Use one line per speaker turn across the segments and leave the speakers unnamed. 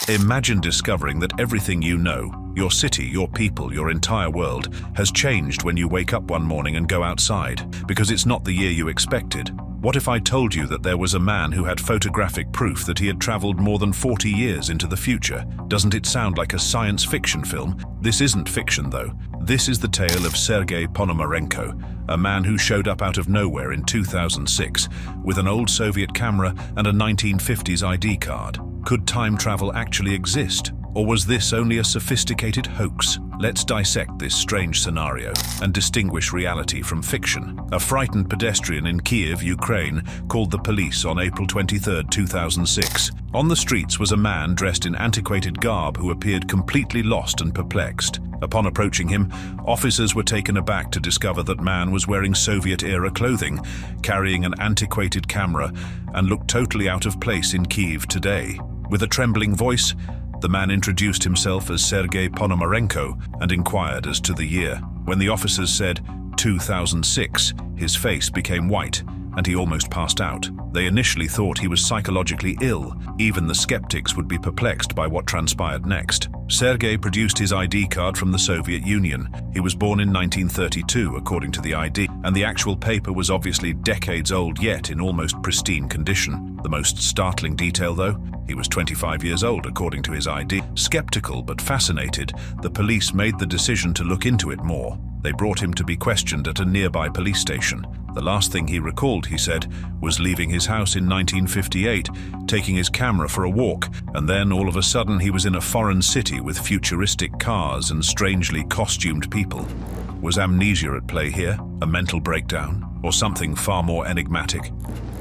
Imagine discovering that everything you know, your city, your people, your entire world, has changed when you wake up one morning and go outside, because it's not the year you expected. What if I told you that there was a man who had photographic proof that he had traveled more than 40 years into the future? Doesn't it sound like a science fiction film? This isn't fiction, though. This is the tale of Sergei Ponomarenko, a man who showed up out of nowhere in 2006 with an old Soviet camera and a 1950s ID card. Could time travel actually exist? Or was this only a sophisticated hoax? Let's dissect this strange scenario and distinguish reality from fiction. A frightened pedestrian in Kiev, Ukraine, called the police on April 23, 2006. On the streets was a man dressed in antiquated garb who appeared completely lost and perplexed. Upon approaching him, officers were taken aback to discover that man was wearing Soviet-era clothing, carrying an antiquated camera, and looked totally out of place in Kiev today. With a trembling voice, the man introduced himself as Sergei Ponomarenko and inquired as to the year. When the officers said 2006, his face became white and he almost passed out. They initially thought he was psychologically ill. Even the skeptics would be perplexed by what transpired next. Sergei produced his ID card from the Soviet Union. He was born in 1932, according to the ID, and the actual paper was obviously decades old, yet in almost pristine condition. The most startling detail, though, he was 25 years old, according to his ID. Skeptical but fascinated, the police made the decision to look into it more. They brought him to be questioned at a nearby police station. The last thing he recalled, he said, was leaving his house in 1958, taking his camera for a walk, and then all of a sudden he was in a foreign city with futuristic cars and strangely costumed people. Was amnesia at play here, a mental breakdown, or something far more enigmatic?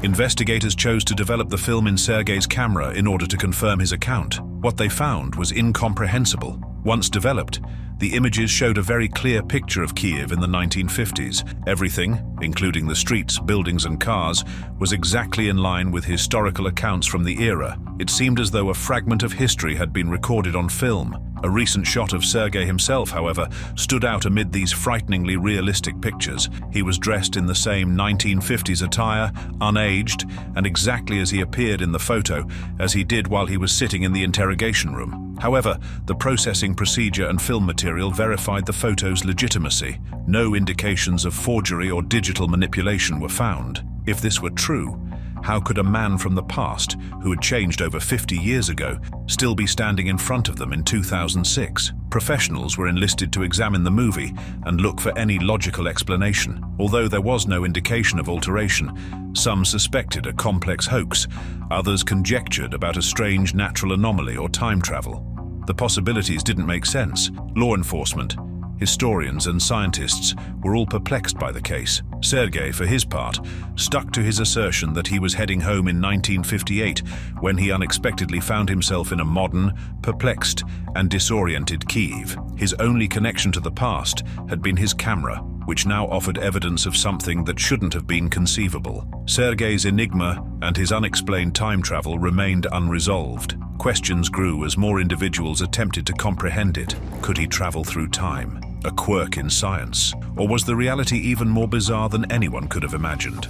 Investigators chose to develop the film in Sergei's camera in order to confirm his account. What they found was incomprehensible. Once developed, the images showed a very clear picture of Kiev in the 1950s. Everything, including the streets, buildings and cars, was exactly in line with historical accounts from the era. It seemed as though a fragment of history had been recorded on film. A recent shot of Sergei himself, however, stood out amid these frighteningly realistic pictures. He was dressed in the same 1950s attire, unaged, and exactly as he appeared in the photo, as he did while he was sitting in the interrogation room. However, the processing procedure and film material verified the photo's legitimacy. No indications of forgery or digital manipulation were found. If this were true, how could a man from the past, who had changed over 50 years ago, still be standing in front of them in 2006? Professionals were enlisted to examine the movie and look for any logical explanation. Although there was no indication of alteration, some suspected a complex hoax, others conjectured about a strange natural anomaly or time travel. The possibilities didn't make sense. Law enforcement, historians and scientists were all perplexed by the case. Sergei, for his part, stuck to his assertion that he was heading home in 1958 when he unexpectedly found himself in a modern, perplexed and disoriented Kiev. His only connection to the past had been his camera, which now offered evidence of something that shouldn't have been conceivable. Sergei's enigma and his unexplained time travel remained unresolved. Questions grew as more individuals attempted to comprehend it. Could he travel through time? A quirk in science? Or was the reality even more bizarre than anyone could have imagined?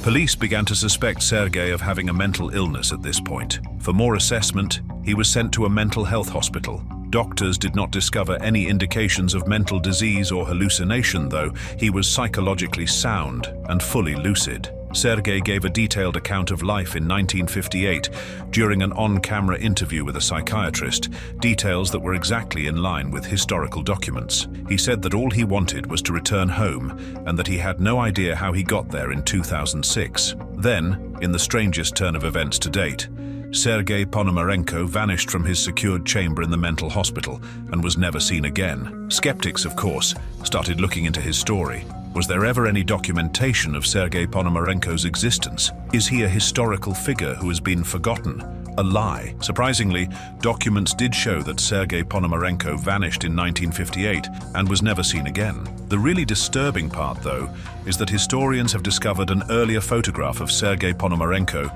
Police began to suspect Sergei of having a mental illness at this point. For more assessment, he was sent to a mental health hospital. Doctors did not discover any indications of mental disease or hallucination, though he was psychologically sound and fully lucid. Sergei gave a detailed account of life in 1958 during an on-camera interview with a psychiatrist, details that were exactly in line with historical documents. He said that all he wanted was to return home and that he had no idea how he got there in 2006. Then, in the strangest turn of events to date, Sergei Ponomarenko vanished from his secured chamber in the mental hospital and was never seen again. Skeptics, of course, started looking into his story. Was there ever any documentation of Sergei Ponomarenko's existence? Is he a historical figure who has been forgotten? A lie. Surprisingly, documents did show that Sergei Ponomarenko vanished in 1958 and was never seen again. The really disturbing part, though, is that historians have discovered an earlier photograph of Sergei Ponomarenko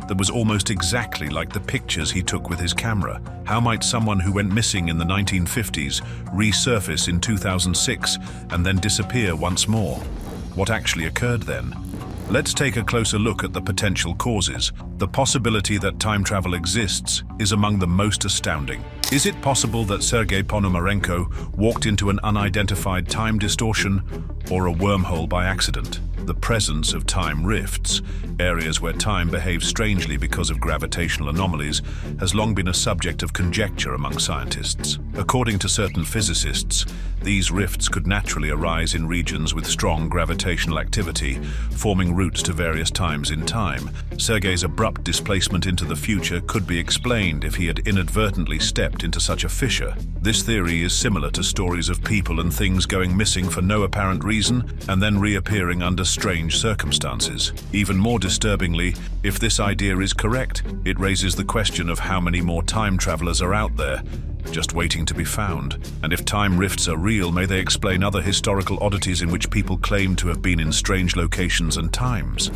that was almost exactly like the pictures he took with his camera. How might someone who went missing in the 1950s resurface in 2006 and then disappear once more? What actually occurred then? Let's take a closer look at the potential causes. The possibility that time travel exists is among the most astounding. Is it possible that Sergei Ponomarenko walked into an unidentified time distortion or a wormhole by accident? The presence of time rifts, areas where time behaves strangely because of gravitational anomalies, has long been a subject of conjecture among scientists. According to certain physicists, these rifts could naturally arise in regions with strong gravitational activity, forming routes to various times in time. Sergei's abrupt displacement into the future could be explained if he had inadvertently stepped into such a fissure. This theory is similar to stories of people and things going missing for no apparent reason and then reappearing under strange circumstances. Even more disturbingly, if this idea is correct, it raises the question of how many more time travelers are out there, just waiting to be found. And if time rifts are real, may they explain other historical oddities in which people claim to have been in strange locations and times?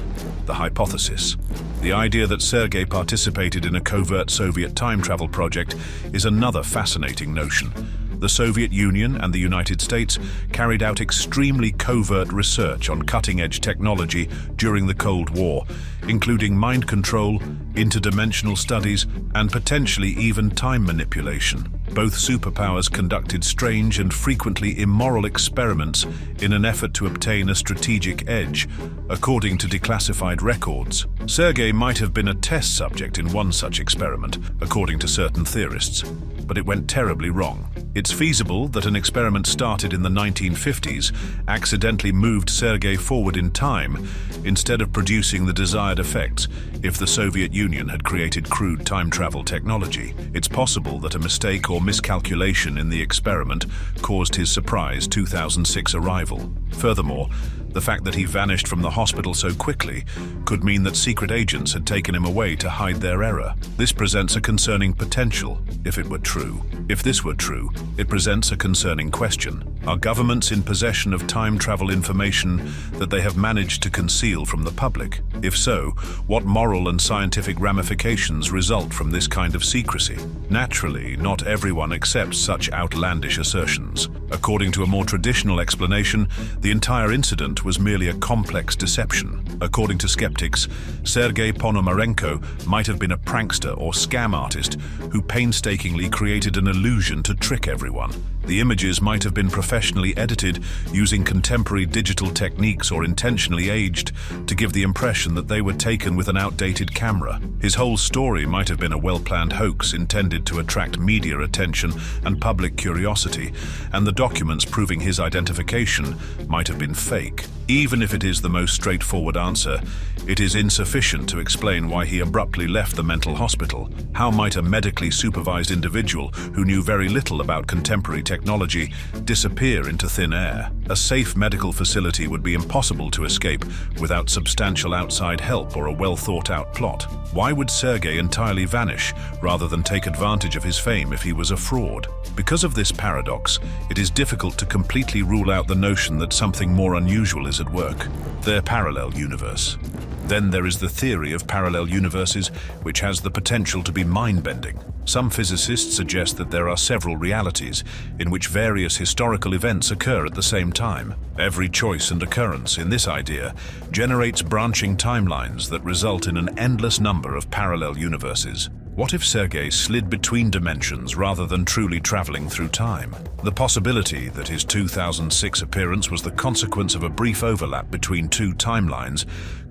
The hypothesis. The idea that Sergei participated in a covert Soviet time travel project is another fascinating notion. The Soviet Union and the United States carried out extremely covert research on cutting-edge technology during the Cold War, including mind control, interdimensional studies, and potentially even time manipulation. Both superpowers conducted strange and frequently immoral experiments in an effort to obtain a strategic edge, according to declassified records. Sergei might have been a test subject in one such experiment, according to certain theorists, but it went terribly wrong. It's feasible that an experiment started in the 1950s accidentally moved Sergei forward in time instead of producing the desired effects if the Soviet Union had created crude time travel technology. It's possible that a mistake or miscalculation in the experiment caused his surprise 2006 arrival. Furthermore, the fact that he vanished from the hospital so quickly could mean that secret agents had taken him away to hide their error. This presents a concerning potential, if it were true. If this were true, it presents a concerning question. Are governments in possession of time travel information that they have managed to conceal from the public? If so, what moral and scientific ramifications result from this kind of secrecy? Naturally, not everyone accepts such outlandish assertions. According to a more traditional explanation, the entire incident was merely a complex deception. According to skeptics, Sergei Ponomarenko might have been a prankster or scam artist who painstakingly created an illusion to trick everyone. The images might have been professionally edited using contemporary digital techniques or intentionally aged to give the impression that they were taken with an outdated camera. His whole story might have been a well-planned hoax intended to attract media attention and public curiosity, and the documents proving his identification might have been fake. Even if it is the most straightforward answer, it is insufficient to explain why he abruptly left the mental hospital. How might a medically supervised individual who knew very little about contemporary technology disappear into thin air? A safe medical facility would be impossible to escape without substantial outside help or a well-thought-out plot. Why would Sergei entirely vanish rather than take advantage of his fame if he was a fraud? Because of this paradox, it is difficult to completely rule out the notion that something more unusual is at work. Their parallel universe. Then there is the theory of parallel universes, which has the potential to be mind-bending. Some physicists suggest that there are several realities in which various historical events occur at the same time. Every choice and occurrence in this idea generates branching timelines that result in an endless number of parallel universes. What if Sergei slid between dimensions rather than truly traveling through time? The possibility that his 2006 appearance was the consequence of a brief overlap between two timelines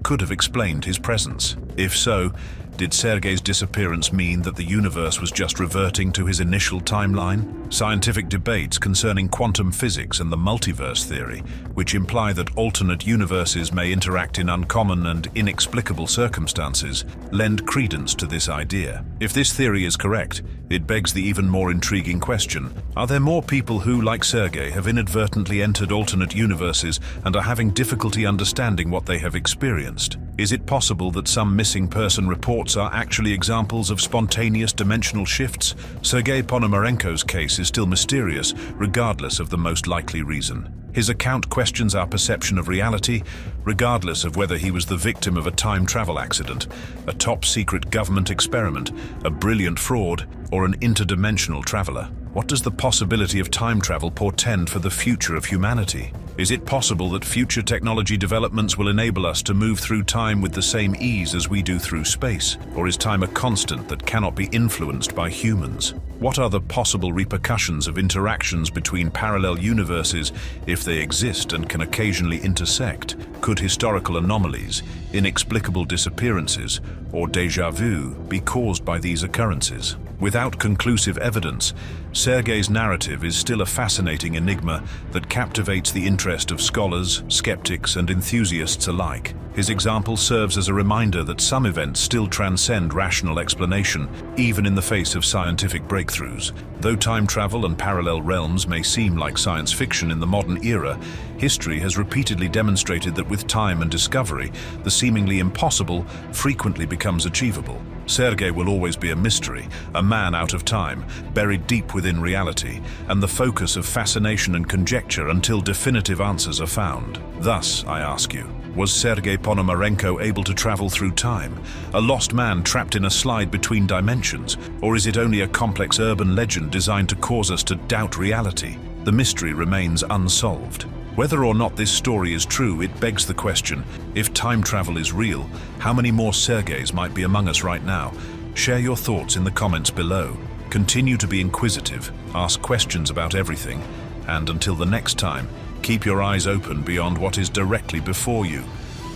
could have explained his presence. If so, did Sergei's disappearance mean that the universe was just reverting to his initial timeline? Scientific debates concerning quantum physics and the multiverse theory, which imply that alternate universes may interact in uncommon and inexplicable circumstances, lend credence to this idea. If this theory is correct, it begs the even more intriguing question: are there more people who, like Sergei, have inadvertently entered alternate universes and are having difficulty understanding what they have experienced? Is it possible that some missing person reports are actually examples of spontaneous dimensional shifts? Sergei Ponomarenko's case is still mysterious, regardless of the most likely reason. His account questions our perception of reality, regardless of whether he was the victim of a time travel accident, a top-secret government experiment, a brilliant fraud, or an interdimensional traveler. What does the possibility of time travel portend for the future of humanity? Is it possible that future technology developments will enable us to move through time with the same ease as we do through space? Or is time a constant that cannot be influenced by humans? What are the possible repercussions of interactions between parallel universes if they exist and can occasionally intersect? Could historical anomalies, inexplicable disappearances, or déjà vu be caused by these occurrences? Without conclusive evidence, Sergei's narrative is still a fascinating enigma that captivates the interest of scholars, skeptics, and enthusiasts alike. His example serves as a reminder that some events still transcend rational explanation, even in the face of scientific breakthroughs. Though time travel and parallel realms may seem like science fiction in the modern era, history has repeatedly demonstrated that with time and discovery, the seemingly impossible frequently becomes achievable. Sergei will always be a mystery, a man out of time, buried deep within reality, and the focus of fascination and conjecture until definitive answers are found. Thus, I ask you, was Sergei Ponomarenko able to travel through time, a lost man trapped in a slide between dimensions, or is it only a complex urban legend designed to cause us to doubt reality? The mystery remains unsolved. Whether or not this story is true, it begs the question, if time travel is real, how many more Sergeis might be among us right now? Share your thoughts in the comments below. Continue to be inquisitive, ask questions about everything, and until the next time, keep your eyes open beyond what is directly before you,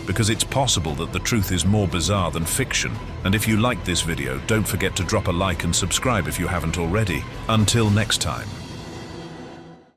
because it's possible that the truth is more bizarre than fiction. And if you liked this video, don't forget to drop a like and subscribe if you haven't already. Until next time.